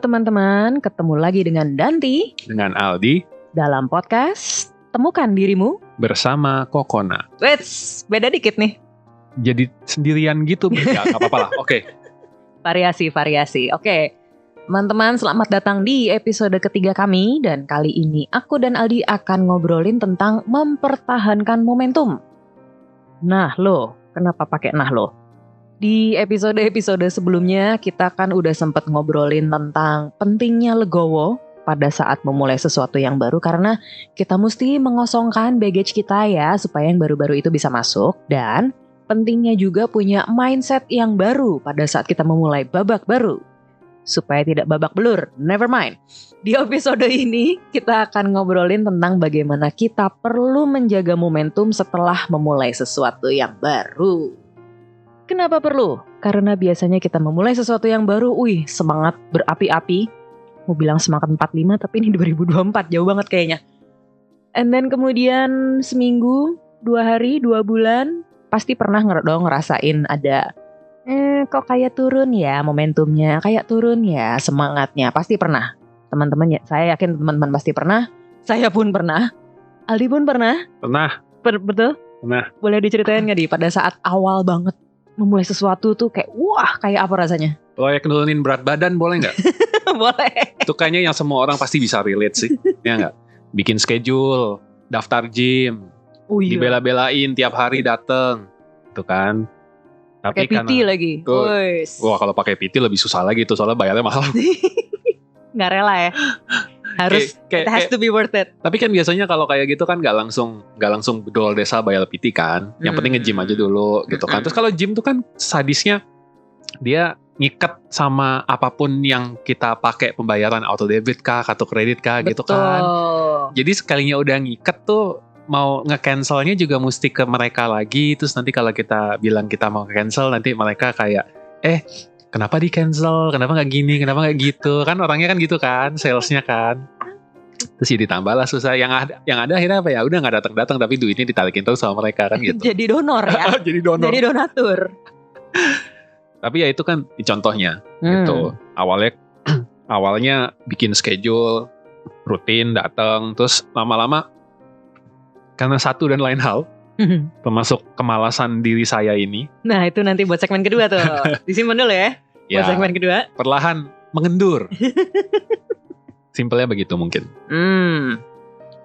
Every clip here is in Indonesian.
teman-teman, ketemu lagi dengan Danti Dengan Aldi dalam podcast Temukan Dirimu bersama Kokona. Wets, beda dikit nih. Jadi sendirian gitu beda, gak apa-apa lah. Oke. Variasi. Oke, teman-teman selamat datang di episode ketiga kami. Dan kali ini aku dan Aldi akan ngobrolin tentang mempertahankan momentum. Nah lo, kenapa pakai nah lo? Di episode-episode sebelumnya kita kan udah sempet ngobrolin tentang pentingnya legowo pada saat memulai sesuatu yang baru, karena kita mesti mengosongkan baggage kita ya supaya yang baru-baru itu bisa masuk, dan pentingnya juga punya mindset yang baru pada saat kita memulai babak baru supaya tidak babak belur. Never mind. Di episode ini kita akan ngobrolin tentang bagaimana kita perlu menjaga momentum setelah memulai sesuatu yang baru. Kenapa perlu? Karena biasanya kita memulai sesuatu yang baru, semangat berapi-api. Mau bilang semangat 45, tapi ini 2024, jauh banget kayaknya. And then kemudian seminggu, 2 hari, 2 bulan, pasti pernah ngerasain ada kok kayak turun ya momentumnya, kayak turun ya semangatnya. Pasti pernah. Teman-teman ya, saya yakin teman-teman pasti pernah. Saya pun pernah. Aldi pun pernah. Pernah. Betul? Pernah. Boleh diceritain gak Di, pada saat awal banget memulai sesuatu tuh kayak kayak apa rasanya? Proyek nurunin berat badan boleh gak? Boleh. Itu kayaknya yang semua orang pasti bisa relate sih. Ya gak? Bikin schedule, daftar gym, Iya. dibela-belain tiap hari dateng. Itu kan. Pakai PT lagi. Wah, kalau pakai PT lebih susah lagi tuh, soalnya bayarnya mahal. Nggak rela ya. Harus it has to be worth it. Tapi kan biasanya kalau kayak gitu kan nggak langsung bedol desa bayar PT kan. Yang penting nge-gym aja dulu gitu kan. Terus kalau gym tuh kan sadisnya dia ngiket sama apapun yang kita pakai, pembayaran auto debit kah, kartu kredit kah gitu kan. Jadi sekalinya udah ngiket tuh mau nge-cancelnya juga mesti ke mereka lagi. Terus nanti kalau kita bilang kita mau cancel, nanti mereka kayak kenapa di cancel, kenapa nggak gini, kenapa nggak gitu, kan orangnya kan gitu kan, salesnya kan. Terus ya ditambah lah susah. Yang ada akhirnya apa ya, udah nggak datang tapi duitnya ditarikin terus sama mereka kan gitu. Jadi donor ya. Jadi donatur. Tapi ya itu kan contohnya gitu. Awalnya bikin schedule rutin datang, terus lama-lama karena satu dan lain hal, termasuk kemalasan diri saya ini. Nah itu nanti buat segmen kedua tuh. Disimpan dulu ya. Buat segmen kedua. Perlahan mengendur. Simpelnya begitu mungkin.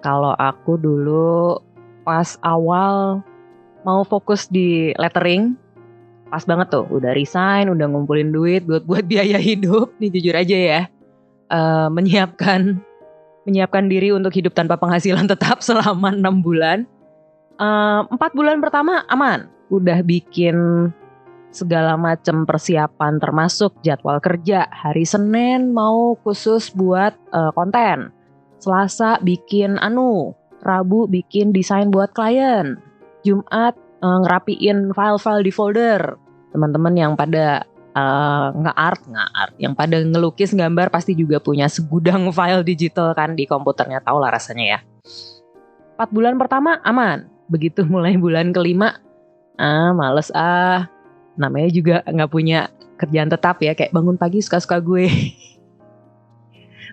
Kalau aku dulu pas awal mau fokus di lettering, pas banget tuh. Udah resign, udah ngumpulin duit buat biaya hidup. Nih jujur aja ya. Menyiapkan diri untuk hidup tanpa penghasilan tetap selama 6 bulan. 4 bulan pertama aman, udah bikin segala macam persiapan termasuk jadwal kerja. Hari Senin mau khusus buat konten, Selasa bikin Rabu bikin desain buat klien, Jumat ngerapiin file-file di folder. Teman-teman yang pada nge-art, yang pada ngelukis gambar pasti juga punya segudang file digital kan di komputernya, tau lah rasanya ya. 4 bulan pertama aman. Begitu mulai bulan kelima, males namanya juga gak punya kerjaan tetap ya, kayak bangun pagi suka-suka gue.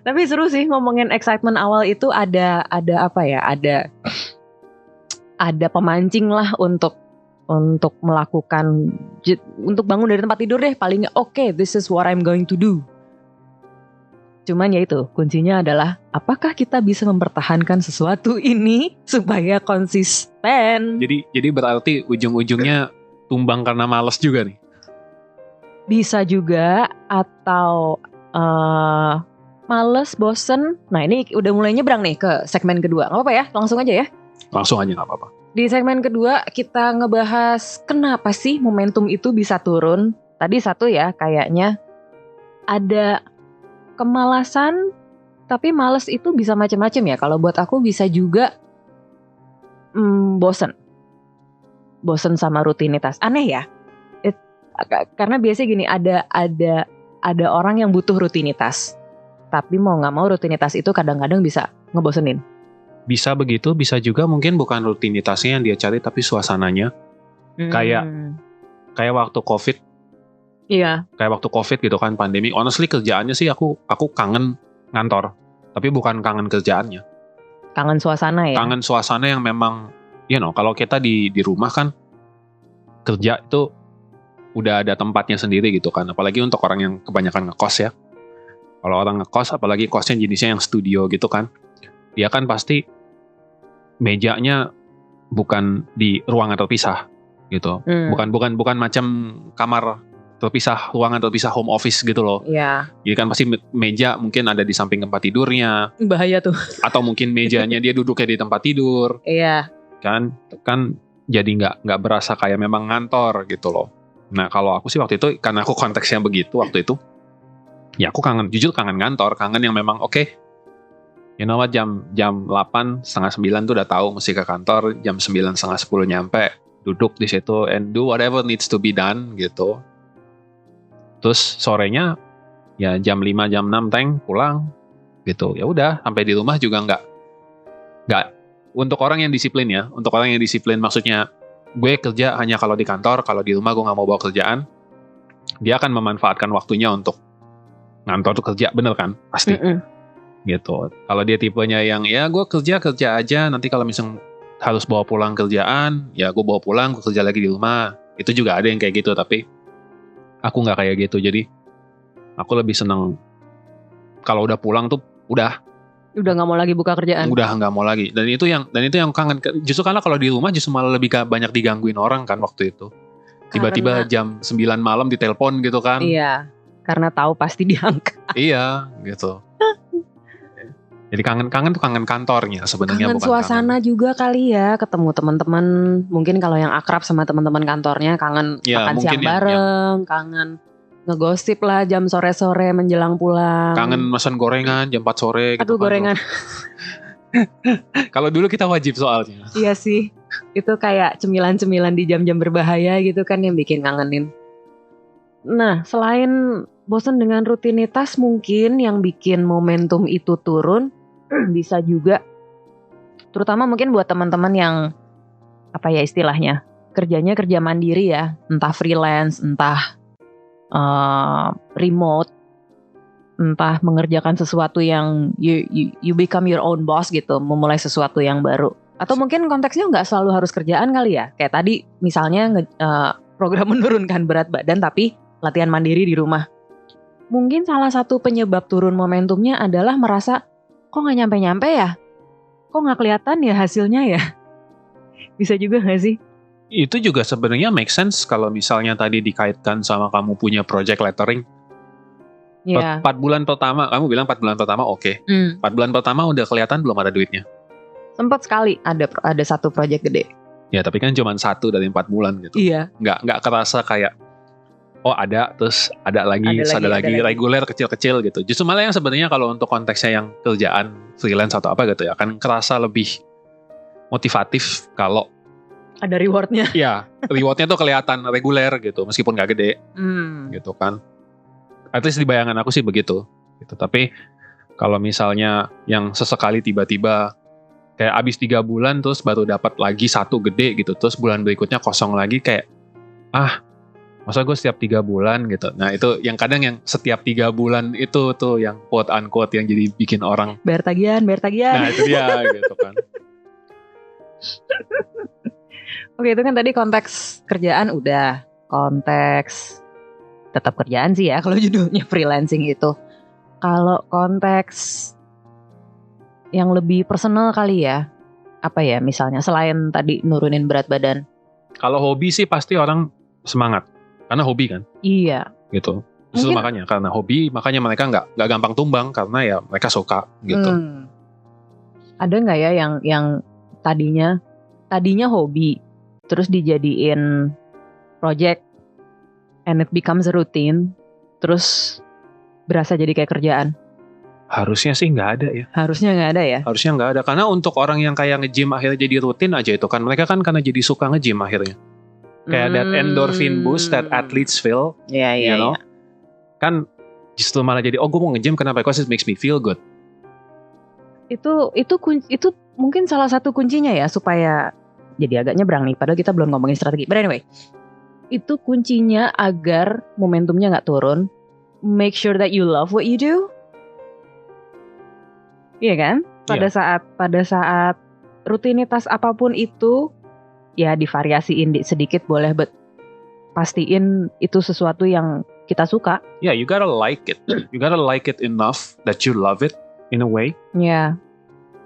Tapi seru sih ngomongin excitement awal itu, ada apa ya, ada pemancing lah untuk melakukan, untuk bangun dari tempat tidur deh paling oke, this is what I'm going to do. Cuman ya itu, kuncinya adalah apakah kita bisa mempertahankan sesuatu ini supaya konsisten. Jadi berarti ujung-ujungnya tumbang karena malas juga nih. Bisa juga, atau males, bosen. Nah ini udah mulai nyebrang nih ke segmen kedua. Gak apa-apa ya, langsung aja ya. Langsung aja gak apa-apa. Di segmen kedua kita ngebahas kenapa sih momentum itu bisa turun. Tadi satu ya, kayaknya ada kemalasan, tapi males itu bisa macam-macam ya. Kalau buat aku bisa juga bosen sama rutinitas. Aneh ya. Karena biasanya gini, ada orang yang butuh rutinitas, tapi mau nggak mau rutinitas itu kadang-kadang bisa ngebosenin. Bisa begitu, bisa juga mungkin bukan rutinitasnya yang dia cari, tapi suasananya. Kayak waktu COVID, Iya. Kayak waktu COVID gitu kan, pandemi. Honestly kerjaannya sih aku kangen ngantor. Tapi bukan kangen kerjaannya. Kangen suasana ya. Kangen suasana yang memang, kalau kita di rumah kan kerja itu udah ada tempatnya sendiri gitu kan. Apalagi untuk orang yang kebanyakan ngekos ya. Kalau orang ngekos, apalagi kosnya jenisnya yang studio gitu kan, dia kan pasti mejanya bukan di ruangan terpisah gitu. Bukan macam kamar terpisah, ruangan terpisah home office gitu loh. Iya. Jadi kan pasti meja mungkin ada di samping tempat tidurnya. Bahaya tuh. Atau mungkin mejanya dia duduknya di tempat tidur. Iya. Kan jadi nggak berasa kayak memang ngantor gitu loh. Nah kalau aku sih waktu itu, karena aku konteksnya begitu waktu itu, ya aku jujur kangen kantor, kangen yang memang oke. You know what, jam 8, setengah 9 tuh udah tahu mesti ke kantor, jam 9, setengah 10 nyampe, duduk di situ and do whatever needs to be done gitu. Terus sorenya ya jam 5, jam 6 pulang gitu. Ya udah, sampai di rumah juga nggak untuk orang yang disiplin ya, untuk orang yang disiplin maksudnya gue kerja hanya kalau di kantor, kalau di rumah gue nggak mau bawa kerjaan. Dia akan memanfaatkan waktunya untuk ngantor tuh kerja, bener kan? Pasti. Gitu. Kalau dia tipenya yang ya gue kerja aja, nanti kalau misalnya harus bawa pulang kerjaan, ya gue bawa pulang, gue kerja lagi di rumah. Itu juga ada yang kayak gitu, tapi aku nggak kayak gitu. Jadi aku lebih seneng kalau udah pulang tuh udah nggak mau lagi buka kerjaan. Udah nggak mau lagi. Dan itu yang kangen. Justru karena kalau di rumah justru malah lebih banyak digangguin orang kan waktu itu. Tiba-tiba jam 9 malam ditelepon gitu kan. Iya. Karena tahu pasti diangkat. Iya, gitu. Jadi kangen tuh kangen kantornya sebenarnya, bukan kangen. Suasana juga kali ya, ketemu teman-teman. Mungkin kalau yang akrab sama teman-teman kantornya kangen makan siang bareng, kangen ngegosip lah jam sore-sore menjelang pulang. Kangen pesan gorengan jam 4 sore gitu. Aduh, gorengan. Kalau dulu kita wajib soalnya. Iya sih. Itu kayak cemilan-cemilan di jam-jam berbahaya gitu kan yang bikin kangenin. Nah, selain bosan dengan rutinitas, mungkin yang bikin momentum itu turun bisa juga, terutama mungkin buat teman-teman yang apa ya istilahnya, kerjanya kerja mandiri ya, entah freelance, entah remote, entah mengerjakan sesuatu yang you become your own boss gitu, memulai sesuatu yang baru. Atau mungkin konteksnya nggak selalu harus kerjaan kali ya, kayak tadi misalnya program menurunkan berat badan tapi latihan mandiri di rumah. Mungkin salah satu penyebab turun momentumnya adalah merasa, kok gak nyampe-nyampe ya? Kok gak kelihatan ya hasilnya ya? Bisa juga gak sih? Itu juga sebenarnya make sense kalau misalnya tadi dikaitkan sama kamu punya project lettering. Yeah. 4 bulan pertama, kamu bilang 4 bulan pertama oke. 4 bulan pertama udah kelihatan belum ada duitnya? Sempat sekali ada satu project gede. Ya tapi kan cuma 1 dari 4 bulan gitu. Iya. Nggak kerasa kayak ada, terus ada lagi, reguler kecil-kecil gitu. Justru malah yang sebenarnya kalau untuk konteksnya yang kerjaan freelance atau apa gitu ya, akan kerasa lebih motivatif kalau ada rewardnya. Iya, rewardnya tuh kelihatan reguler gitu, meskipun nggak gede, gitu kan. At least di bayangan aku sih begitu. Gitu. Tapi kalau misalnya yang sesekali tiba-tiba kayak abis 3 bulan terus baru dapat lagi 1 gede gitu, terus bulan berikutnya kosong lagi, kayak masa gue setiap 3 bulan gitu. Nah itu yang kadang yang setiap 3 bulan itu tuh yang quote unquote yang jadi bikin orang bayar tagihan. Nah itu dia gitu kan. Oke, itu kan tadi konteks kerjaan udah. Konteks tetap kerjaan sih ya kalau judulnya freelancing itu. Kalau konteks yang lebih personal kali ya, apa ya misalnya selain tadi nurunin berat badan. Kalau hobi sih pasti orang semangat. Karena hobi kan? Iya. Gitu. Justru makanya, karena hobi, makanya mereka nggak gampang tumbang, karena ya mereka suka gitu. Ada nggak ya yang tadinya hobi, terus dijadiin project, and it becomes a routine, terus berasa jadi kayak kerjaan? Harusnya sih nggak ada ya. Harusnya nggak ada ya? Harusnya nggak ada, karena untuk orang yang kayak nge-gym akhirnya jadi rutin aja itu kan, mereka kan karena jadi suka nge-gym akhirnya. Kayak that endorphin boost that athletes feel, you know? Kan justru malah jadi, gue mau nge-gym kenapa? Because it makes me feel good. Itu mungkin salah satu kuncinya ya supaya jadi agak nyebrang nih. Padahal kita belum ngomongin strategi. But anyway, itu kuncinya agar momentumnya nggak turun. Make sure that you love what you do. Iya kan? Pada saat rutinitas apapun itu, ya divariasiin sedikit boleh, but pastiin itu sesuatu yang kita suka. Yeah, you gotta like it. You gotta like it enough that you love it in a way. Ya.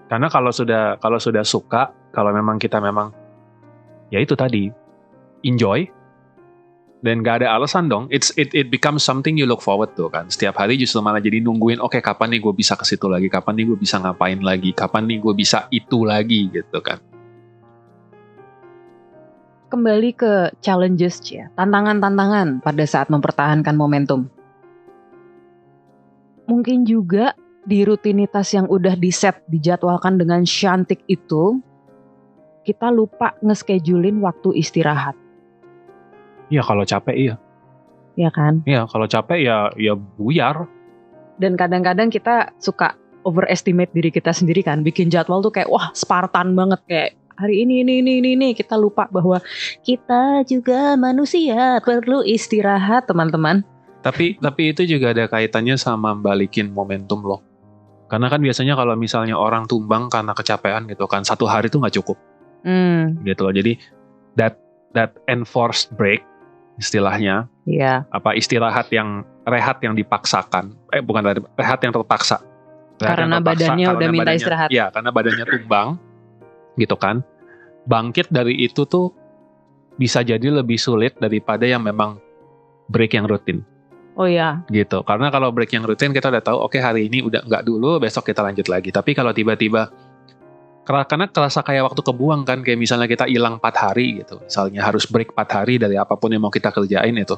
Karena kalau sudah suka, kalau memang kita ya itu tadi enjoy, dan gak ada alasan dong. It becomes something you look forward to kan. Setiap hari justru malah jadi nungguin, oke, kapan nih gue bisa ke situ lagi, kapan nih gue bisa ngapain lagi, kapan nih gue bisa itu lagi gitu kan. Kembali ke challenges ya, tantangan-tantangan pada saat mempertahankan momentum. Mungkin juga di rutinitas yang udah dijadwalkan dengan cantik itu, kita lupa nge-schedulein waktu istirahat. Iya, kalau capek iya. Iya kan? Iya, kalau capek ya buyar. Dan kadang-kadang kita suka overestimate diri kita sendiri kan, bikin jadwal tuh kayak wah Spartan banget, kayak hari ini, kita lupa bahwa kita juga manusia, perlu istirahat teman-teman. Tapi itu juga ada kaitannya sama balikin momentum loh. Karena kan biasanya kalau misalnya orang tumbang karena kecapean gitu kan, 1 hari tuh nggak cukup. Gitu loh. Jadi that enforced break istilahnya. Iya. Apa rehat yang dipaksakan. Bukan rehat yang terpaksa. Karena badannya udah minta istirahat. Iya, karena badannya tumbang. Gitu kan. Bangkit dari itu tuh bisa jadi lebih sulit daripada yang memang break yang rutin. Oh iya. Gitu. Karena kalau break yang rutin kita udah tahu, oke, hari ini udah enggak dulu, besok kita lanjut lagi. Tapi kalau tiba-tiba karena kerasa kayak waktu kebuang kan, kayak misalnya kita hilang 4 hari gitu. Misalnya harus break 4 hari dari apapun yang mau kita kerjain itu.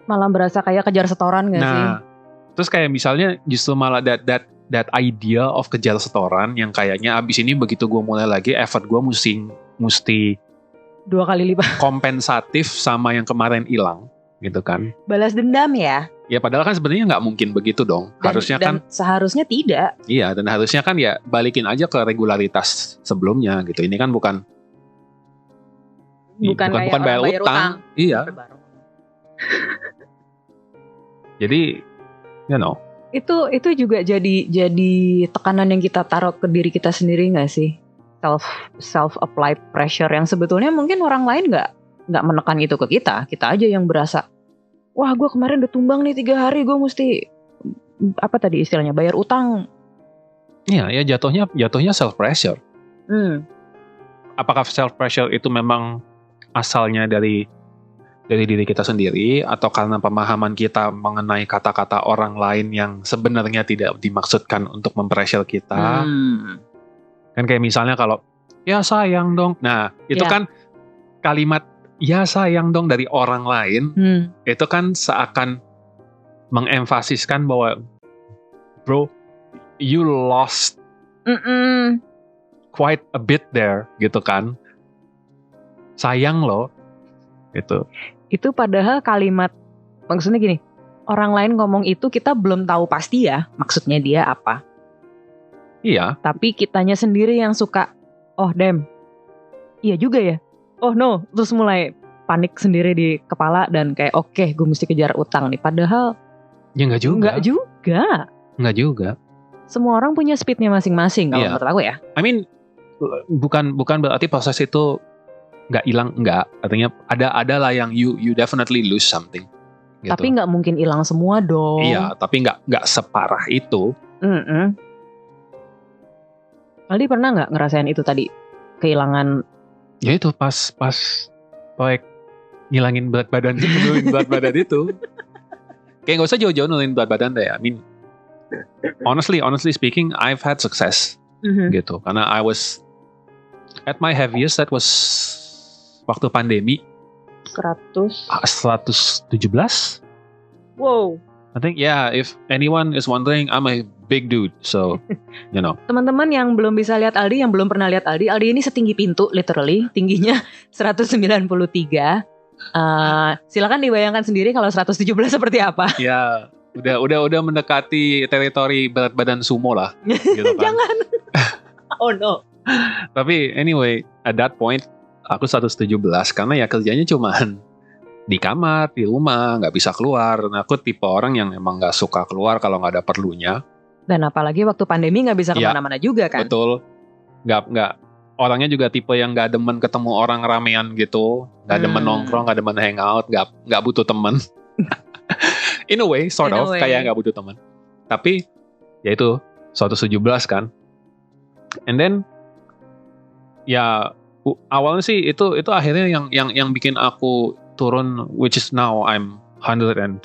Malah berasa kayak kejar setoran gak sih? Nah, terus kayak misalnya justru malah that idea of kejar setoran yang kayaknya abis ini begitu gue mulai lagi, effort gue mesti 2 kali lipat. Kompensatif sama yang kemarin hilang, gitu kan? Balas dendam ya? Ya padahal kan sebenarnya nggak mungkin begitu dong. Dan seharusnya tidak. Iya, dan harusnya kan ya balikin aja ke regularitas sebelumnya gitu. Ini kan bukan bayar utang. Iya. Jadi, Itu juga jadi tekanan yang kita taruh ke diri kita sendiri nggak sih? Self applied pressure yang sebetulnya mungkin orang lain nggak menekan itu ke kita aja yang berasa, wah gue kemarin udah tumbang nih 3 hari, gue mesti apa tadi istilahnya, bayar utang. Iya, ya jatuhnya self pressure. Apakah self pressure itu memang asalnya dari diri kita sendiri, atau karena pemahaman kita mengenai kata-kata orang lain yang sebenarnya tidak dimaksudkan untuk mempressure kita? Kan kayak misalnya kalau ya sayang dong, nah itu kan kalimat ya sayang dong dari orang lain, itu kan seakan mengemfasiskan bahwa bro, you lost quite a bit there, gitu kan, sayang loh, itu padahal kalimat, maksudnya gini, orang lain ngomong itu kita belum tahu pasti ya maksudnya dia apa. Iya. Tapi kitanya sendiri yang suka, oh damn, iya juga ya, oh no, terus mulai panik sendiri di kepala dan kayak oke, gue mesti kejar utang nih. Padahal ya nggak juga. Semua orang punya speednya masing-masing kalau menurut aku ya. I mean, bukan berarti proses itu nggak hilang, nggak. Artinya ada lah yang you definitely lose something. Gitu. Tapi nggak mungkin hilang semua dong. Iya, tapi nggak separah itu. Aldi pernah nggak ngerasain itu tadi, kehilangan? Ya itu pas proyek ngilangin berat badan, nurunin berat badan itu. Kayak nggak usah jauh-jauh nurunin berat badan deh. I mean, honestly speaking, I've had success gitu. Karena I was at my heaviest, that was waktu pandemi. 117. Wow. I think if anyone is wondering, I'm a big dude, so Teman-teman yang belum bisa lihat Aldi, yang belum pernah lihat Aldi ini setinggi pintu, literally tingginya 193. Silakan dibayangkan sendiri kalau 117 seperti apa. Ya, udah mendekati teritori berat badan sumo lah. Gitu kan. Jangan. Oh no. Tapi anyway, at that point aku 117 karena ya kerjanya cuman di kamar, di rumah, nggak bisa keluar. Nah, aku tipe orang yang emang nggak suka keluar kalau nggak ada perlunya. Dan apalagi waktu pandemi nggak bisa Iya, kemana-mana juga kan. Betul. Nggak. Orangnya juga tipe yang nggak demen ketemu orang ramean gitu, nggak demen nongkrong, nggak demen hangout, nggak butuh teman. In a way, sort of, kayak nggak butuh teman. Tapi ya itu suatu 17 kan. And then ya awalnya sih itu akhirnya yang bikin aku turun, which is now I'm 103.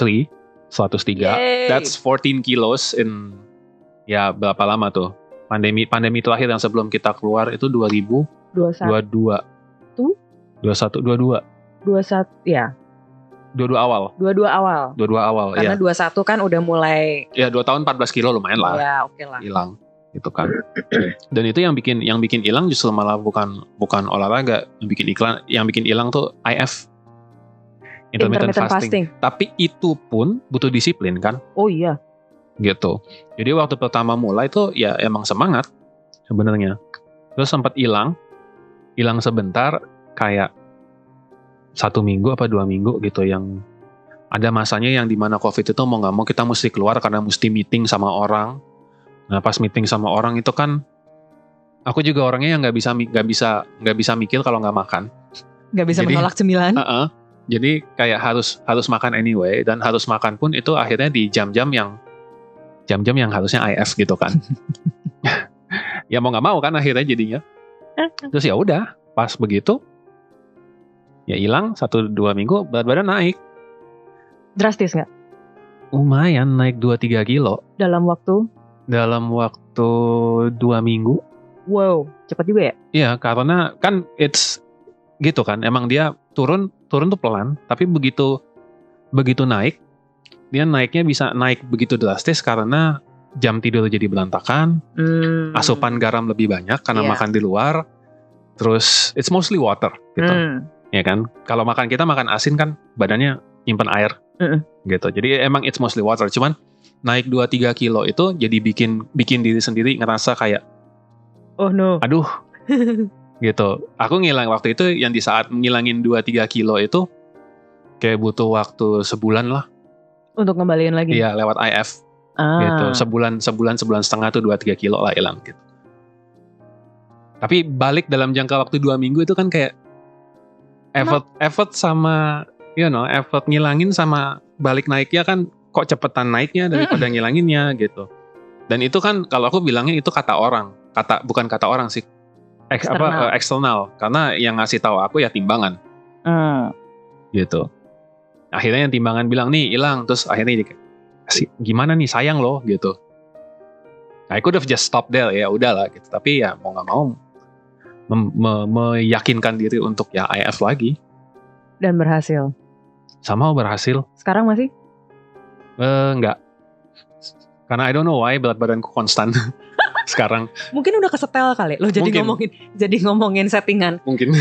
Yay. That's 14 kilos in ya berapa lama tuh? Pandemi terakhir yang sebelum kita keluar itu 2022. Tuh? 21 ya. 22 awal. 22 awal. Karena ya. 21 kan udah mulai. Ya 2 tahun 14 kilo lumayan lah. Ya oke lah. Hilang gitu kan. Dan itu yang bikin hilang justru malah bukan olahraga, yang bikin hilang tuh IF. Intermittent fasting. Tapi itu pun butuh disiplin kan? Oh iya. Gitu. Jadi waktu pertama mulai tuh ya emang semangat sebenarnya. Terus sempat hilang sebentar, kayak 1 minggu apa 2 minggu gitu, yang ada masanya yang dimana COVID itu mau nggak mau kita mesti keluar karena mesti meeting sama orang. Nah pas meeting sama orang itu kan, aku juga orangnya yang nggak bisa mikir kalau nggak makan. Nggak bisa menolak cemilan. Jadi kayak harus makan anyway, dan harus makan pun itu akhirnya di jam-jam yang harusnya IF gitu kan. Ya mau nggak mau kan akhirnya jadinya. Terus ya udah, pas begitu ya hilang 1-2 minggu, berat badan naik. Drastis nggak? Lumayan, naik 2-3 kilo. Dalam waktu 2 minggu. Wow, cepat juga ya? Iya, karena kan it's gitu kan. Emang dia turun tuh pelan, tapi begitu naik, dia naiknya bisa naik begitu drastis karena jam tidur jadi berantakan, asupan garam lebih banyak karena makan di luar, terus it's mostly water gitu, ya kan? Kalau kita makan asin kan badannya nyimpen air, gitu. Jadi emang it's mostly water. Cuman naik 2-3 kilo itu jadi bikin diri sendiri ngerasa kayak, oh no, aduh, gitu. Aku ngilang waktu itu, yang di saat ngilangin 2-3 kilo itu kayak butuh waktu sebulan lah. Untuk ngembaliin lagi? Iya, lewat IF. Gitu. Sebulan setengah tuh 2-3 kilo lah hilang gitu. Tapi balik dalam jangka waktu 2 minggu itu kan kayak effort sama effort ngilangin sama balik naiknya kan kok cepetan naiknya daripada ngilanginnya gitu. Dan itu kan kalau aku bilangnya itu bukan kata orang sih. Eksternal. Karena yang ngasih tahu aku ya timbangan. Gitu. Akhirnya yang timbangan bilang nih hilang, terus akhirnya gimana nih, sayang loh gitu. I could have just stop there, ya udahlah gitu. Tapi ya mau nggak mau meyakinkan diri untuk ya IF lagi. Dan berhasil. Sama berhasil. Sekarang masih? Enggak. Karena I don't know why berat badanku konstan sekarang. Mungkin udah kesetel kali lo jadi ngomongin settingan. Mungkin.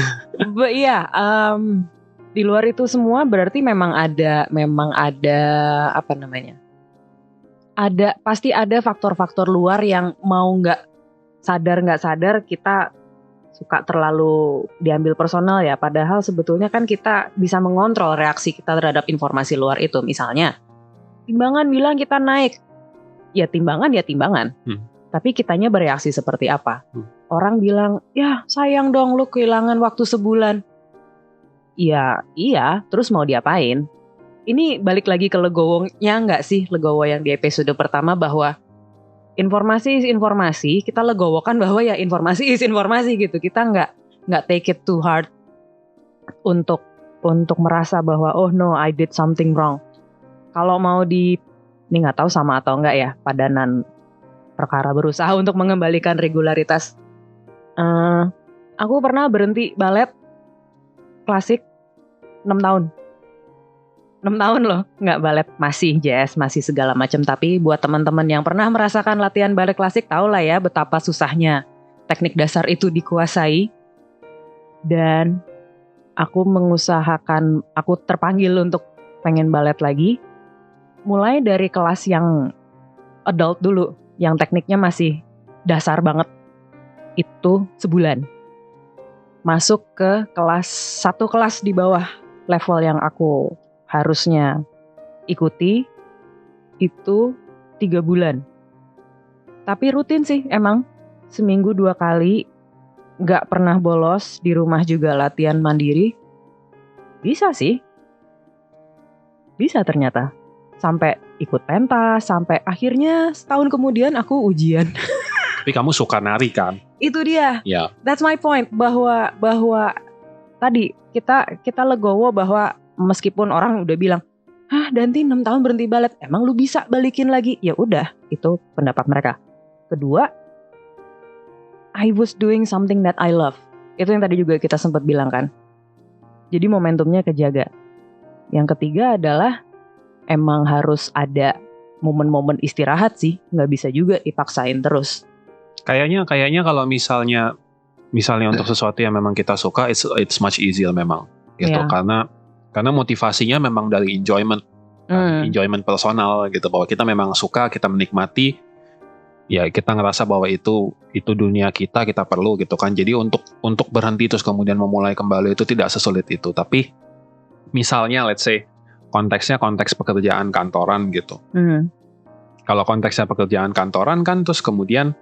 Iya, di luar itu semua berarti memang ada apa namanya? Pasti ada faktor-faktor luar yang mau nggak sadar kita suka terlalu diambil personal ya. Padahal sebetulnya kan kita bisa mengontrol reaksi kita terhadap informasi luar itu. Misalnya, timbangan bilang kita naik. Ya timbangan. Tapi kitanya bereaksi seperti apa? Orang bilang, ya sayang dong lu kehilangan waktu sebulan. Iya, terus mau diapain? Ini balik lagi ke legowonya nggak sih? Legowo yang di episode pertama bahwa informasi is informasi, kita legowokan bahwa ya informasi is informasi gitu. Kita nggak take it too hard untuk merasa bahwa oh no, I did something wrong. Kalau mau ini nggak tahu sama atau enggak ya, padanan perkara berusaha untuk mengembalikan regularitas. Aku pernah berhenti balet klasik 6 tahun. 6 tahun loh, nggak balet, masih jazz, masih segala macam. Tapi buat teman-teman yang pernah merasakan latihan balet klasik, tahu lah ya betapa susahnya teknik dasar itu dikuasai. Dan aku terpanggil untuk pengen balet lagi. Mulai dari kelas yang adult dulu, yang tekniknya masih dasar banget. Itu sebulan. Masuk ke satu kelas di bawah level yang aku harusnya ikuti itu 3 bulan. Tapi rutin sih emang, seminggu 2 kali, gak pernah bolos, di rumah juga latihan mandiri. Bisa sih, bisa ternyata. Sampai ikut pentas, sampai akhirnya setahun kemudian aku ujian. Tapi kamu suka nari kan? Itu dia. Ya. That's my point, bahwa tadi kita legowo bahwa meskipun orang udah bilang, Danti 6 tahun berhenti balet, emang lu bisa balikin lagi? Ya udah, itu pendapat mereka. Kedua, I was doing something that I love. Itu yang tadi juga kita sempat bilang kan. Jadi momentumnya kejaga. Yang ketiga adalah emang harus ada momen-momen istirahat sih, nggak bisa juga dipaksain terus. Kayaknya kalau misalnya untuk sesuatu yang memang kita suka, it's much easier memang gitu. Yeah. Karena motivasinya memang dari enjoyment personal gitu, bahwa kita memang suka, kita menikmati, ya kita ngerasa bahwa itu dunia kita perlu gitu kan. Jadi untuk berhenti terus kemudian memulai kembali itu tidak sesulit itu. Tapi misalnya let's say konteksnya konteks pekerjaan kantoran gitu. Kalau konteksnya pekerjaan kantoran kan, terus kemudian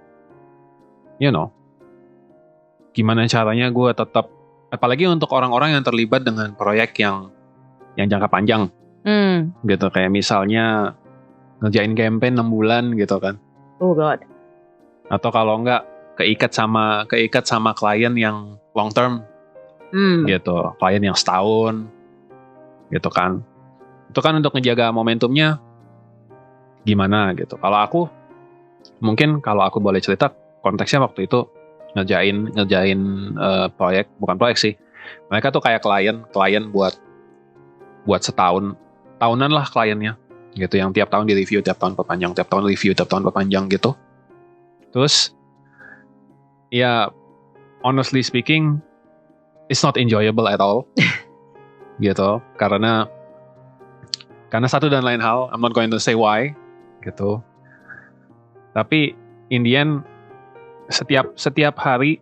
gimana caranya gue tetap, apalagi untuk orang-orang yang terlibat dengan proyek yang jangka panjang gitu, kayak misalnya ngerjain campaign 6 bulan gitu kan. Oh god. Atau kalau enggak keikat sama klien yang long term gitu, klien yang setahun gitu kan. Itu kan untuk ngejaga momentumnya gimana gitu. Kalau aku boleh cerita, konteksnya waktu itu ngerjain proyek, bukan proyek sih. Mereka tuh kayak klien buat setahun, tahunan lah kliennya gitu, yang tiap tahun di review, tiap tahun perpanjang, tiap tahun review, tiap tahun perpanjang gitu. Terus ya honestly speaking, it's not enjoyable at all gitu, karena satu dan lain hal, I'm not going to say why gitu. Tapi in the end, setiap hari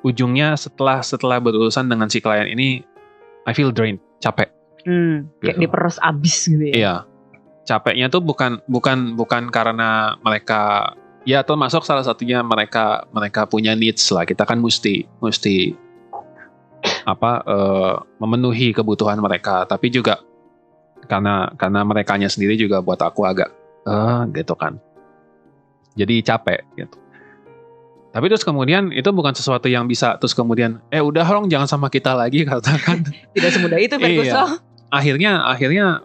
ujungnya setelah berurusan dengan si klien ini, I feel drained, capek. Kayak diperes abis gitu ya. Iya. Capeknya tuh bukan karena mereka, ya termasuk salah satunya mereka punya needs lah. Kita kan mesti memenuhi kebutuhan mereka, tapi juga karena merekanya sendiri juga buat aku agak gitu kan. Jadi capek gitu. Tapi terus kemudian itu bukan sesuatu yang bisa terus kemudian udah dong jangan sama kita lagi, katakan. Tidak semudah itu, Ferguson. Iya. Akhirnya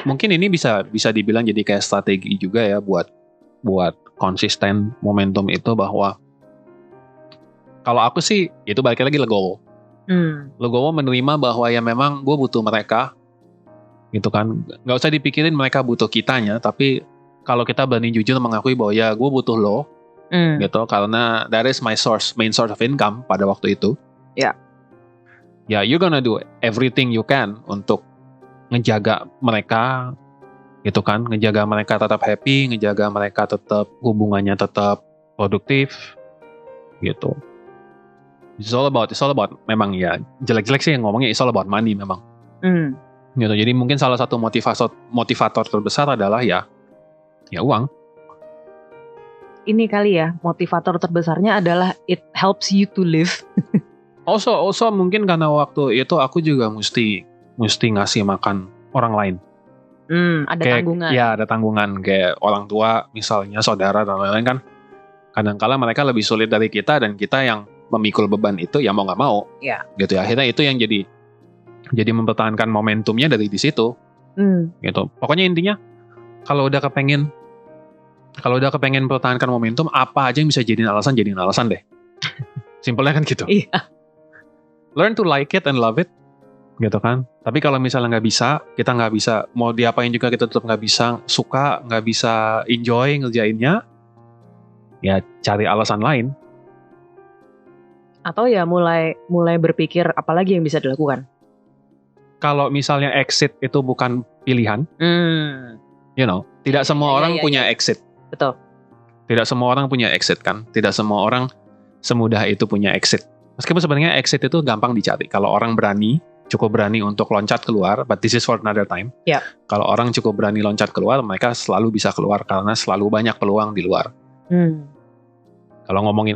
mungkin ini bisa dibilang jadi kayak strategi juga ya buat konsisten momentum itu, bahwa kalau aku sih itu balik lagi legowo. Legowo menerima bahwa ya memang gue butuh mereka gitu kan. Gak usah dipikirin mereka butuh kitanya, tapi kalau kita berani jujur mengakui bahwa ya gue butuh lo gitu, karena that is my main source of income pada waktu itu. Ya. Ya, you gonna do everything you can untuk ngejaga mereka gitu kan, ngejaga mereka tetap happy, ngejaga mereka tetap hubungannya tetap produktif gitu. It's all about memang ya jelek-jelek sih ngomongnya, it's all about money memang. Gitu. Jadi mungkin salah satu motivator terbesar adalah ya uang. Ini kali ya, motivator terbesarnya adalah it helps you to live. Also mungkin karena waktu itu aku juga mesti ngasih makan orang lain. Ada kayak, tanggungan. Ya ada tanggungan, kayak orang tua misalnya, saudara dan lain-lain kan. Kadang-kala mereka lebih sulit dari kita, dan kita yang memikul beban itu ya mau nggak mau. Ya. Gitu ya. Akhirnya itu yang jadi mempertahankan momentumnya dari di situ. Gitu. Pokoknya intinya kalau udah kepengen mempertahankan momentum, apa aja yang bisa jadiin alasan deh. Simpelnya kan gitu. Iya. Learn to like it and love it, gitu kan. Tapi kalau misalnya kita nggak bisa, mau diapain juga kita tetap nggak bisa suka, nggak bisa enjoy ngerjainnya, ya cari alasan lain. Atau ya mulai berpikir apalagi yang bisa dilakukan. Kalau misalnya exit itu bukan pilihan, tidak semua orang punya exit. Betul. Tidak semua orang punya exit kan. Tidak semua orang semudah itu punya exit. Meskipun sebenarnya exit itu gampang dicari. Kalau orang berani cukup berani untuk loncat keluar, but this is for another time. Ya. Kalau orang cukup berani loncat keluar, mereka selalu bisa keluar karena selalu banyak peluang di luar. Kalau ngomongin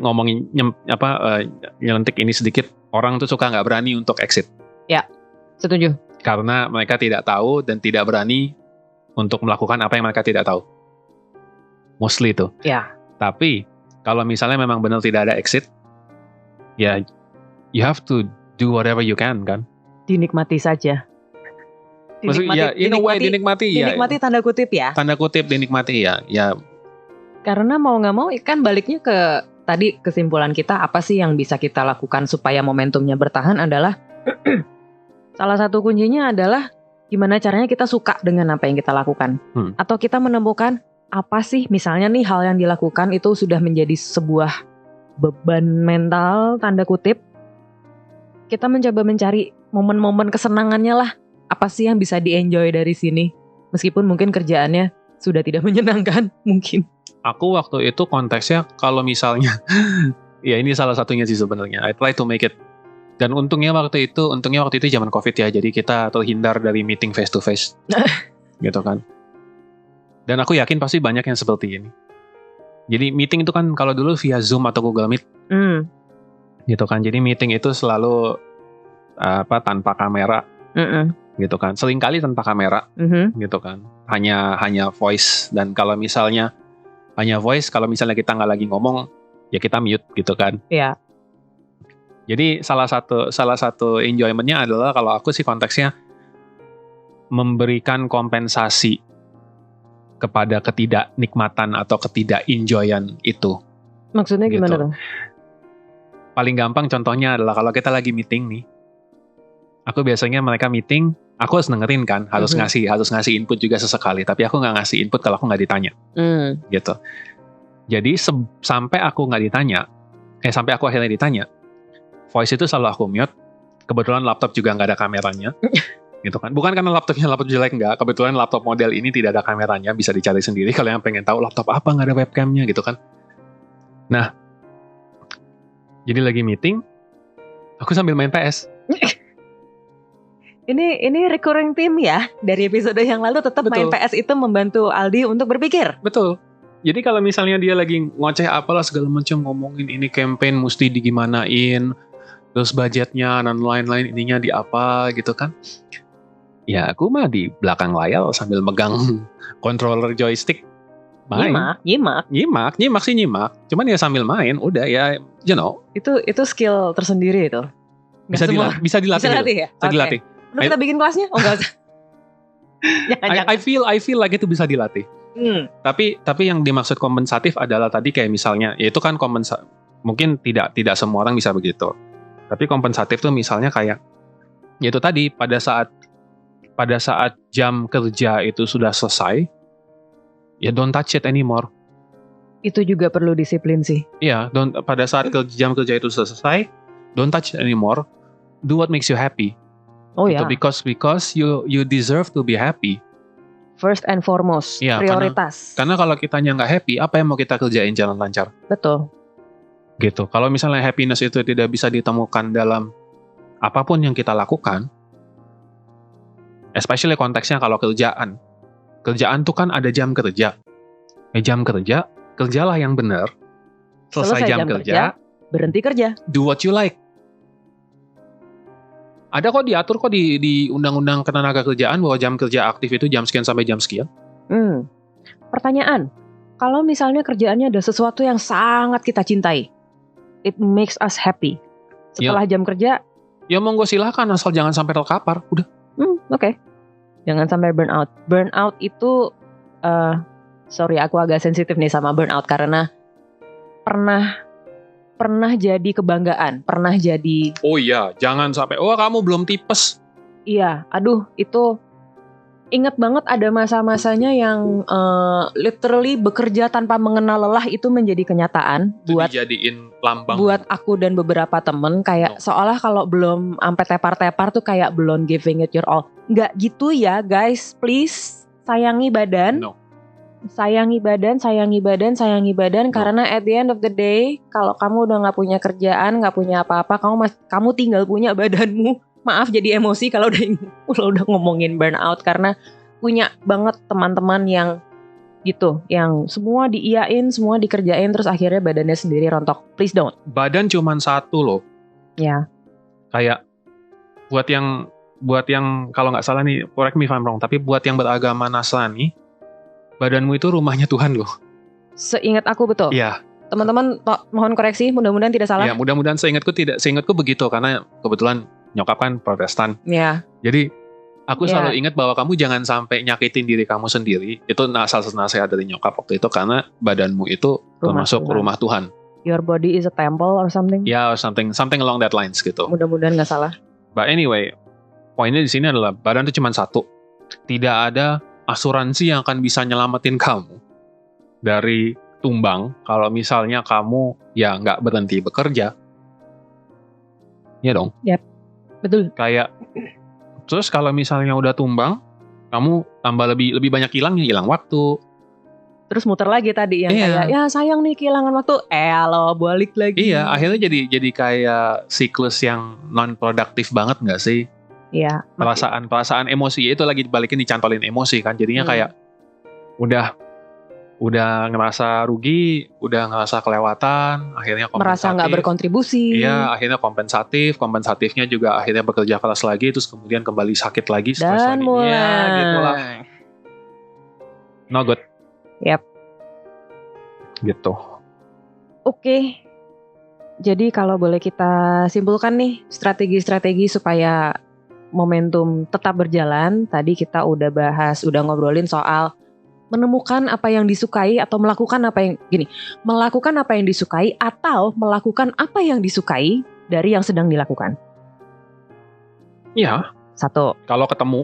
nyelentik ini sedikit, orang tuh suka nggak berani untuk exit. Ya, setuju. Karena mereka tidak tahu dan tidak berani untuk melakukan apa yang mereka tidak tahu. Mostly itu. Ya. Tapi kalau misalnya memang benar tidak ada exit, ya you have to do whatever you can, kan? Dinikmati saja. Maksudnya, in a way dinikmati ya. Dinikmati tanda kutip ya. Tanda kutip dinikmati ya. Ya. Karena mau nggak mau kan baliknya ke tadi kesimpulan kita, apa sih yang bisa kita lakukan supaya momentumnya bertahan adalah salah satu kuncinya adalah gimana caranya kita suka dengan apa yang kita lakukan. Atau kita menemukan apa sih misalnya nih hal yang dilakukan itu sudah menjadi sebuah beban mental tanda kutip. Kita mencoba mencari momen-momen kesenangannya lah. Apa sih yang bisa di-enjoy dari sini? Meskipun mungkin kerjaannya sudah tidak menyenangkan mungkin. Aku waktu itu konteksnya kalau misalnya ya ini salah satunya sih sebenarnya. I try to make it. Dan untungnya waktu itu zaman Covid ya. Jadi kita terhindar dari meeting face to face. Gitu kan. Dan aku yakin pasti banyak yang seperti ini. Jadi meeting itu kan kalau dulu via Zoom atau Google Meet. Gitu kan. Jadi meeting itu selalu tanpa kamera. Gitu kan. Seringkali tanpa kamera. Gitu kan. Hanya voice. Dan kalau misalnya hanya voice, kalau misalnya kita nggak lagi ngomong, ya kita mute gitu kan. Iya. Jadi salah satu enjoyment-nya adalah kalau aku sih konteksnya memberikan kompensasi kepada ketidaknikmatan atau ketidak-enjoyan itu. Maksudnya gimana gitu. tuh? Paling gampang contohnya adalah kalau kita lagi meeting nih. Aku biasanya mereka meeting, aku harus dengerin kan, harus ngasih input juga sesekali. Tapi aku nggak ngasih input kalau aku nggak ditanya, gitu. Jadi sampai aku nggak ditanya, sampai aku akhirnya ditanya, voice itu selalu aku mute. Kebetulan laptop juga nggak ada kameranya, gitu kan. Bukan karena laptop jelek nggak. Kebetulan laptop model ini tidak ada kameranya, bisa dicari sendiri. Kalau yang pengen tahu laptop apa nggak ada webcamnya, gitu kan. Nah, jadi lagi meeting, aku sambil main PS. Ini recurring theme ya dari episode yang lalu, tetap main PS itu membantu Aldi untuk berpikir. Betul. Jadi kalau misalnya dia lagi ngoceh apalah segala macam, ngomongin ini campaign mesti digimanain, terus budgetnya dan lain-lain ininya di apa gitu kan. Ya aku mah di belakang layar sambil megang controller joystick main. Nyimak. Cuman ya sambil main, udah ya, you know. Itu skill tersendiri itu. Bisa dilatih. Bisa dilatih ya? Bisa dilatih. Perlu kita bikin kelasnya? Oh enggak usah. I feel like itu bisa dilatih. Tapi yang dimaksud kompensatif adalah tadi kayak misalnya, ya itu kan mungkin tidak semua orang bisa begitu. Tapi kompensatif tuh misalnya kayak, ya itu tadi pada saat jam kerja itu sudah selesai, ya don't touch it anymore. Itu juga perlu disiplin sih. Iya, pada saat jam kerja itu selesai, don't touch it anymore. Do what makes you happy. Oh gitu, ya. Because you deserve to be happy. First and foremost, ya, prioritas. Karena kalau kitanya nggak happy, apa yang mau kita kerjain jalan lancar? Betul. Gitu. Kalau misalnya happiness itu tidak bisa ditemukan dalam apapun yang kita lakukan, especially konteksnya kalau kerjaan. Kerjaan tuh kan ada jam kerja. Jam kerja, kerjalah yang benar. Selesai jam kerja, berhenti kerja. Do what you like. Ada kok diatur kok di Undang-Undang Ketenagakerjaan bahwa jam kerja aktif itu jam sekian sampai jam sekian. Pertanyaan, kalau misalnya kerjaannya ada sesuatu yang sangat kita cintai, it makes us happy. Setelah jam kerja, ya monggo silahkan, asal jangan sampai terkapar. Udah. Oke. Jangan sampai burnout. Burnout itu, sorry aku agak sensitif nih sama burnout karena pernah jadi kebanggaan, pernah jadi. Oh iya, jangan sampai, kamu belum tipes. Iya, aduh itu ingat banget ada masa-masanya yang literally bekerja tanpa mengenal lelah itu menjadi kenyataan. Itu dijadiin lambang. Buat aku dan beberapa temen kayak seolah kalau belum sampai tepar-tepar tuh kayak belum giving it your all. Nggak gitu ya guys, please sayangi badan. Sayangi badan karena at the end of the day kalau kamu udah nggak punya kerjaan, nggak punya apa-apa, kamu tinggal punya badanmu. maaf jadi emosi kalau udah ngomongin burnout, karena punya banget teman-teman yang gitu, yang semua diiyain, semua dikerjain, terus akhirnya badannya sendiri rontok. Please don't. Badan cuman satu loh. Ya. Kayak buat yang kalau nggak salah nih, correct me if I'm wrong, tapi buat yang beragama Nasrani, badanmu itu rumahnya Tuhan loh. Seingat aku betul. Iya. Teman-teman mohon koreksi, mudah-mudahan tidak salah. Ya, mudah-mudahan seingatku begitu, karena kebetulan nyokap kan Protestan. Ya. Jadi aku selalu ingat bahwa kamu jangan sampai nyakitin diri kamu sendiri. Itu salah satu nasihat dari nyokap waktu itu, karena badanmu itu termasuk rumah Tuhan. Your body is a temple or something? Ya, or something along that lines gitu. Mudah-mudahan nggak salah. But anyway, poinnya di sini adalah badan itu cuma satu. Tidak ada asuransi yang akan bisa nyelamatin kamu dari tumbang kalau misalnya kamu ya nggak berhenti bekerja. Ya dong. Yap, betul. Kayak terus kalau misalnya udah tumbang, kamu tambah lebih banyak hilang waktu. Terus muter lagi tadi yang kayak ya sayang nih kehilangan waktu, lo balik lagi. Iya, akhirnya jadi kayak siklus yang non produktif banget nggak sih? Iya. Perasaan emosi itu lagi dibalikin, dicantolin emosi kan, jadinya kayak udah ngerasa rugi, udah ngerasa kelewatan, akhirnya kompensatif. Merasa nggak berkontribusi. Iya, akhirnya kompensatifnya juga akhirnya bekerja keras lagi, terus kemudian kembali sakit lagi, stres dan lagi. mulai. Ya, gitulah. No good. Yap. Gitu. Oke. Jadi kalau boleh kita simpulkan nih strategi-strategi supaya momentum tetap berjalan. Tadi kita udah ngobrolin soal menemukan apa yang disukai atau melakukan apa yang disukai atau melakukan apa yang disukai dari yang sedang dilakukan. Iya. 1. Kalau ketemu.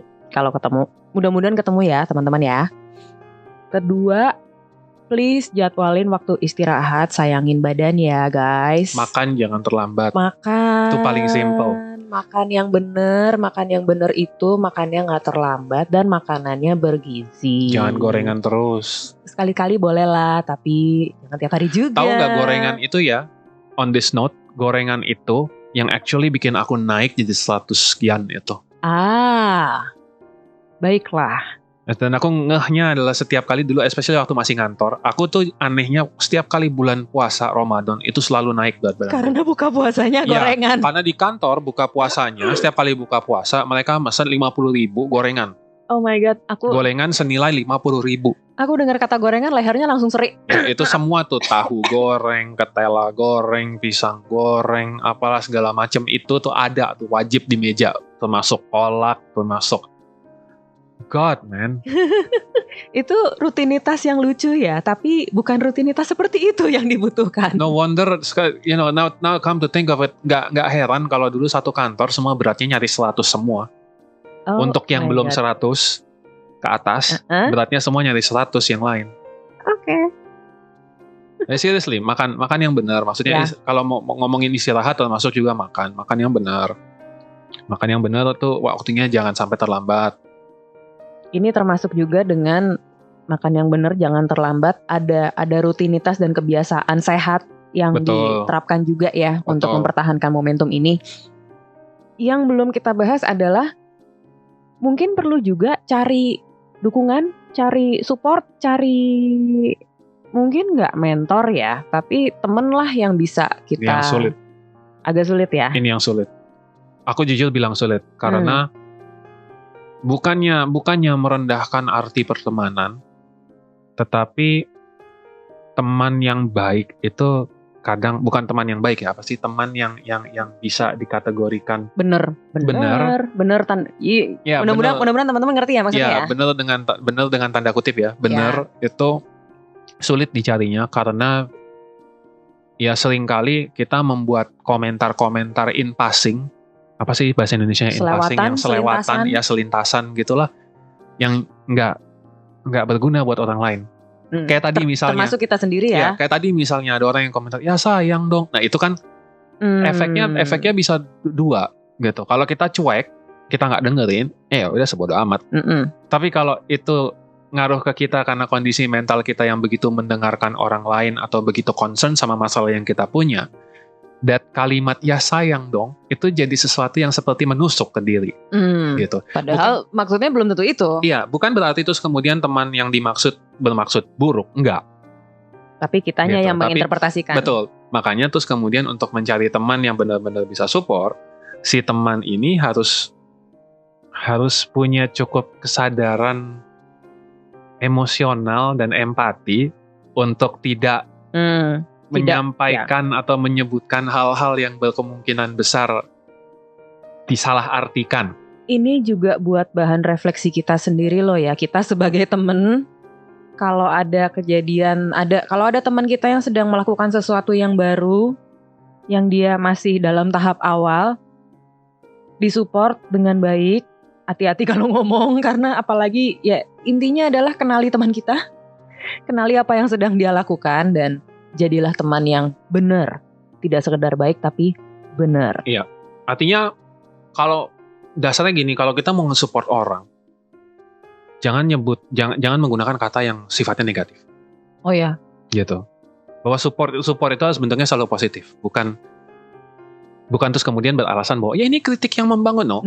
Mudah-mudahan ketemu ya teman-teman ya. 2, please jadwalin waktu istirahat, sayangin badan ya guys. Makan jangan terlambat. Makan. Itu paling simple. Makan yang bener itu makannya nggak terlambat dan makanannya bergizi. Jangan gorengan terus. Sekali-kali boleh lah, tapi jangan tiap hari juga. Tahu nggak gorengan itu ya? On this note, gorengan itu yang actually bikin aku naik jadi 100 sekian itu. Baiklah. Dan aku ngehnya adalah setiap kali dulu, especially waktu masih ngantor, aku tuh anehnya setiap kali bulan puasa Ramadan itu selalu naik berat badan. Karena buka puasanya gorengan. Ya, karena di kantor buka puasanya, setiap kali buka puasa mereka mesen 50.000 gorengan. Oh my god, gorengan senilai 50.000. Aku dengar kata gorengan lehernya langsung seri. Ya, itu semua tuh tahu goreng, ketela goreng, pisang goreng, apalah segala macam itu tuh ada tuh wajib di meja, termasuk kolak, termasuk God, man. Itu rutinitas yang lucu ya, tapi bukan rutinitas seperti itu yang dibutuhkan. No wonder, now come to think of it, nggak heran kalau dulu satu kantor semua beratnya nyaris 100 semua. Untuk yang belum 100 ke atas, beratnya semua nyaris 100 yang lain. Oke. Seriously, makan yang benar. Maksudnya kalau mau ngomongin istirahat termasuk juga makan yang benar. Makan yang benar tuh waktunya jangan sampai terlambat. Ini termasuk juga dengan makan yang benar, jangan terlambat. Ada rutinitas dan kebiasaan sehat yang diterapkan juga ya untuk mempertahankan momentum ini. Yang belum kita bahas adalah mungkin perlu juga cari dukungan, cari support, cari mungkin nggak mentor ya, tapi temen lah yang bisa kita. Yang sulit. Agak sulit ya. Ini yang sulit. Aku jujur bilang sulit karena bukannya merendahkan arti pertemanan, tetapi teman yang baik itu kadang bukan teman yang baik ya, apa sih, teman yang bisa dikategorikan bener mudah-mudahan teman-teman ngerti ya maksudnya ya. Bener dengan tanda kutip ya, bener itu sulit dicarinya karena ya seringkali kita membuat komentar-komentar in passing. Apa sih bahasa Indonesia in passing, yang selewatan, ya selintasan gitulah, yang nggak berguna buat orang lain. Kayak tadi misalnya, termasuk kita sendiri ya. Kayak tadi misalnya ada orang yang komentar, ya sayang dong. Nah itu kan efeknya bisa dua gitu. Kalau kita cuek, kita nggak dengerin, udah sebodo amat. Tapi kalau itu ngaruh ke kita karena kondisi mental kita yang begitu mendengarkan orang lain atau begitu concern sama masalah yang kita punya, that kalimat ya sayang dong itu jadi sesuatu yang seperti menusuk ke diri gitu. Padahal maksudnya belum tentu itu. Iya, bukan berarti terus kemudian teman yang bermaksud buruk, enggak. Tapi kitanya Gitu. yang menginterpretasikan. Betul. Makanya terus kemudian untuk mencari teman yang benar-benar bisa support, si teman ini harus punya cukup kesadaran emosional dan empati untuk tidak menyampaikan atau menyebutkan hal-hal yang berkemungkinan besar disalahartikan. Ini juga buat bahan refleksi kita sendiri loh ya. Kita sebagai temen, kalau ada kejadian, kalau ada teman kita yang sedang melakukan sesuatu yang baru, yang dia masih dalam tahap awal, disupport dengan baik. Hati-hati kalau ngomong, karena apalagi ya intinya adalah kenali teman kita, kenali apa yang sedang dia lakukan, dan jadilah teman yang benar. Tidak sekedar baik tapi benar. Iya, artinya kalau dasarnya gini, kalau kita mau nge-support orang, jangan menggunakan kata yang sifatnya negatif. Oh ya. Gitu. Bahwa support itu harus bentuknya selalu positif, bukan terus kemudian beralasan bahwa ya ini kritik yang membangun. No.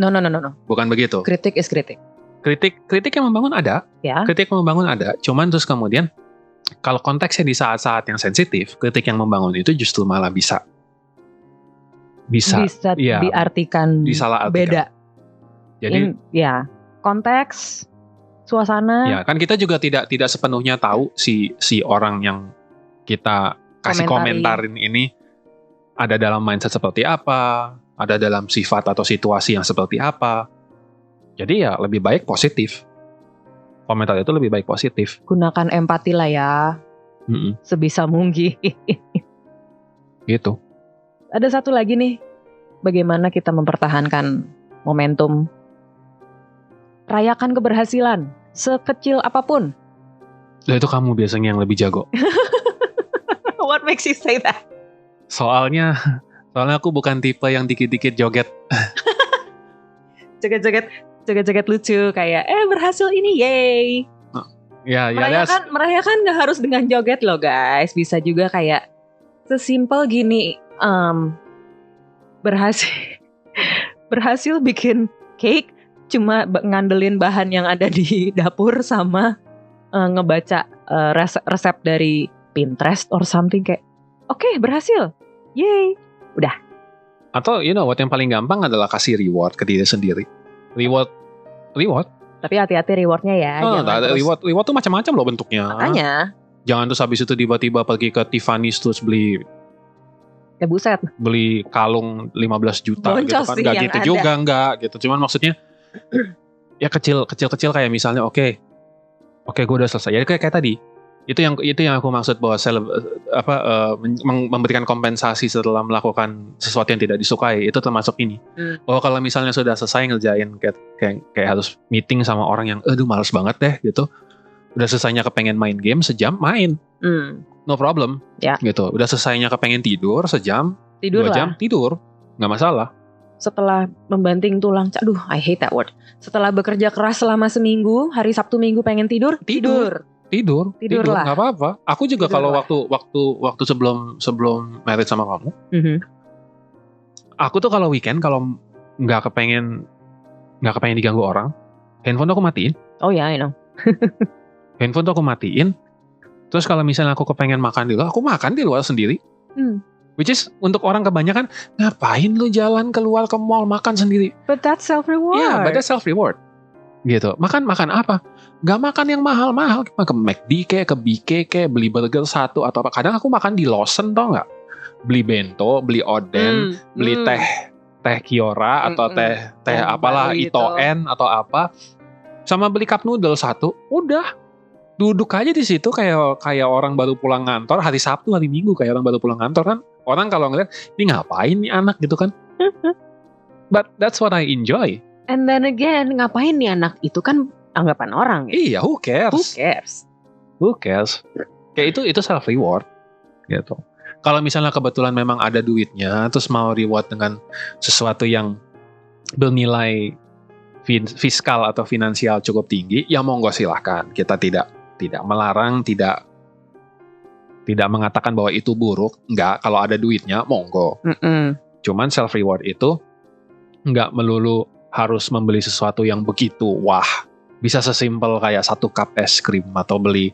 Bukan begitu. Kritik is kritik. Kritik yang membangun ada. Ya. Kritik yang membangun ada. Cuman terus kemudian kalau konteksnya di saat-saat yang sensitif, kritik yang membangun itu justru malah bisa ya, diartikan beda. Jadi konteks, suasana. Ya, kan kita juga tidak sepenuhnya tahu si orang yang kita kasih komentarin ini ada dalam mindset seperti apa, ada dalam sifat atau situasi yang seperti apa. Jadi ya lebih baik positif. Komentar itu lebih baik positif. Gunakan empati lah ya. Sebisa mungkin. Gitu. Ada satu lagi nih. Bagaimana kita mempertahankan momentum. Rayakan keberhasilan. Sekecil apapun. Nah, itu kamu biasanya yang lebih jago. What makes you say that? Soalnya aku bukan tipe yang dikit-dikit joget. Joget-joget lucu kayak berhasil ini, yay. Merayakan gak harus dengan joget loh guys. Bisa juga kayak sesimpel gini, berhasil bikin cake cuma ngandelin bahan yang ada di dapur sama ngebaca resep dari Pinterest or something, kayak oke, berhasil, yay, udah. Atau what yang paling gampang adalah kasih reward ke diri sendiri. Reward. Tapi hati-hati rewardnya ya. Reward tuh macam-macam loh bentuknya. Makanya. Jangan terus habis itu tiba-tiba pergi ke Tiffany's terus beli. Ya buset. Beli kalung 15 juta Boncos gitu kan. Gak gitu ada. Juga enggak gitu. Cuman maksudnya ya kecil-kecil kayak misalnya oke, gue udah selesai. Ya kayak tadi. Itu yang aku maksud bahwa memberikan kompensasi setelah melakukan sesuatu yang tidak disukai, itu termasuk ini. Bahwa kalau misalnya sudah selesai ngerjain kayak harus meeting sama orang yang males banget deh gitu. Udah selesainya kepengen main game sejam, main. No problem. Ya. Gitu. Udah selesainya kepengen tidur sejam, 2 jam tidur, nggak masalah. Setelah membanting tulang, aduh, I hate that word. Setelah bekerja keras selama seminggu, hari Sabtu Minggu pengen tidur lah, nggak apa-apa. Aku juga kalau waktu sebelum married sama kamu, aku tuh kalau weekend kalau nggak kepengen diganggu orang, handphone tuh aku matiin. Oh ya, I know. Handphone tuh aku matiin. Terus kalau misalnya aku kepengen makan di luar, aku makan di luar sendiri. Which is untuk orang kebanyakan, ngapain lu jalan keluar ke mall makan sendiri? But that's self-reward. Yeah, but that's self-reward. Gitu. Makan apa? Gak makan yang mahal-mahal. Ke McD ke BK beli burger satu atau apa. Kadang aku makan di Lawson, tau gak? Beli bento, beli oden, beli teh Kiora atau teh apalah Itoen atau apa. Sama beli cup noodle satu. Udah. Duduk aja di situ kayak orang baru pulang kantor hari Sabtu, hari Minggu kayak orang baru pulang kantor kan. Orang kalau ngeliat, ini ngapain nih anak gitu kan. But that's what I enjoy. And then again, ngapain nih anak? Itu kan anggapan orang ya. Iya, who cares? Kayak itu self reward gitu. Kalau misalnya kebetulan memang ada duitnya, terus mau reward dengan sesuatu yang bernilai fiskal atau finansial cukup tinggi, ya monggo silahkan. Kita tidak melarang, tidak tidak mengatakan bahwa itu buruk. Enggak, kalau ada duitnya monggo. Cuman self reward itu enggak melulu harus membeli sesuatu yang begitu wah. Bisa sesimpel kayak 1 cup es krim atau beli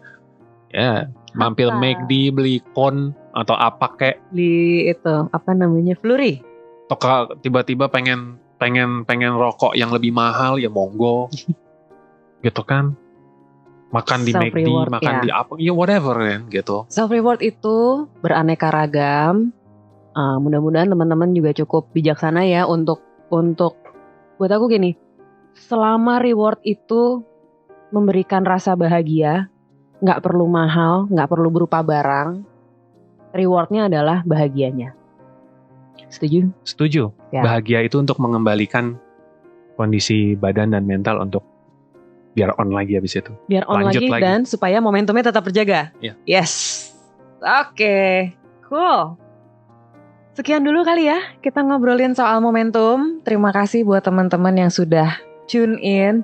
mampir McD, beli kon atau apa kek. Di itu apa namanya, Flurry. Atau tiba-tiba pengen rokok yang lebih mahal ya monggo. Gitu kan. Makan di McD, makan di apa, ya whatever kan gitu. Self reward itu beraneka ragam. Mudah-mudahan teman-teman juga cukup bijaksana ya untuk buat aku gini. Selama reward itu memberikan rasa bahagia, nggak perlu mahal, nggak perlu berupa barang. Rewardnya adalah bahagianya. Setuju? Setuju. Ya. Bahagia itu untuk mengembalikan kondisi badan dan mental untuk biar on lagi habis itu. Biar on lagi dan supaya momentumnya tetap terjaga. Yeah. Yes. Oke. Cool. Sekian dulu kali ya kita ngobrolin soal momentum. Terima kasih buat teman-teman yang sudah tune in.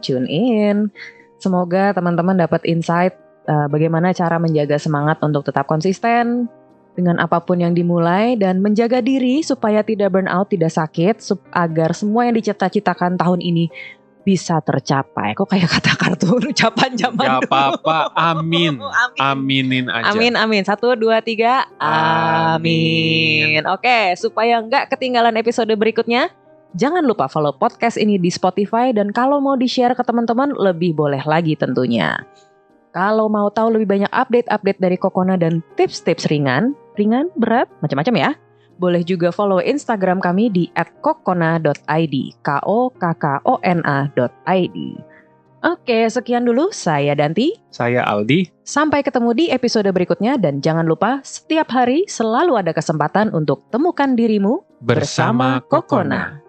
Semoga teman-teman dapat insight bagaimana cara menjaga semangat untuk tetap konsisten dengan apapun yang dimulai dan menjaga diri supaya tidak burn out, tidak sakit, agar semua yang dicita-citakan tahun ini bisa tercapai. Kok kayak kata kartu ucapan zaman dulu. Gak apa-apa, amin. Aminin aja. Amin. 1, 2, 3, amin. Oke, supaya nggak ketinggalan episode berikutnya, jangan lupa follow podcast ini di Spotify, dan kalau mau di-share ke teman-teman lebih boleh lagi tentunya. Kalau mau tahu lebih banyak update dari Kokona dan tips-tips ringan, berat, macam-macam ya, boleh juga follow Instagram kami di @kokona.id, kokkona.id. Oke, sekian dulu. Saya Danti. Saya Aldi. Sampai ketemu di episode berikutnya, dan jangan lupa setiap hari selalu ada kesempatan untuk temukan dirimu bersama Kokona.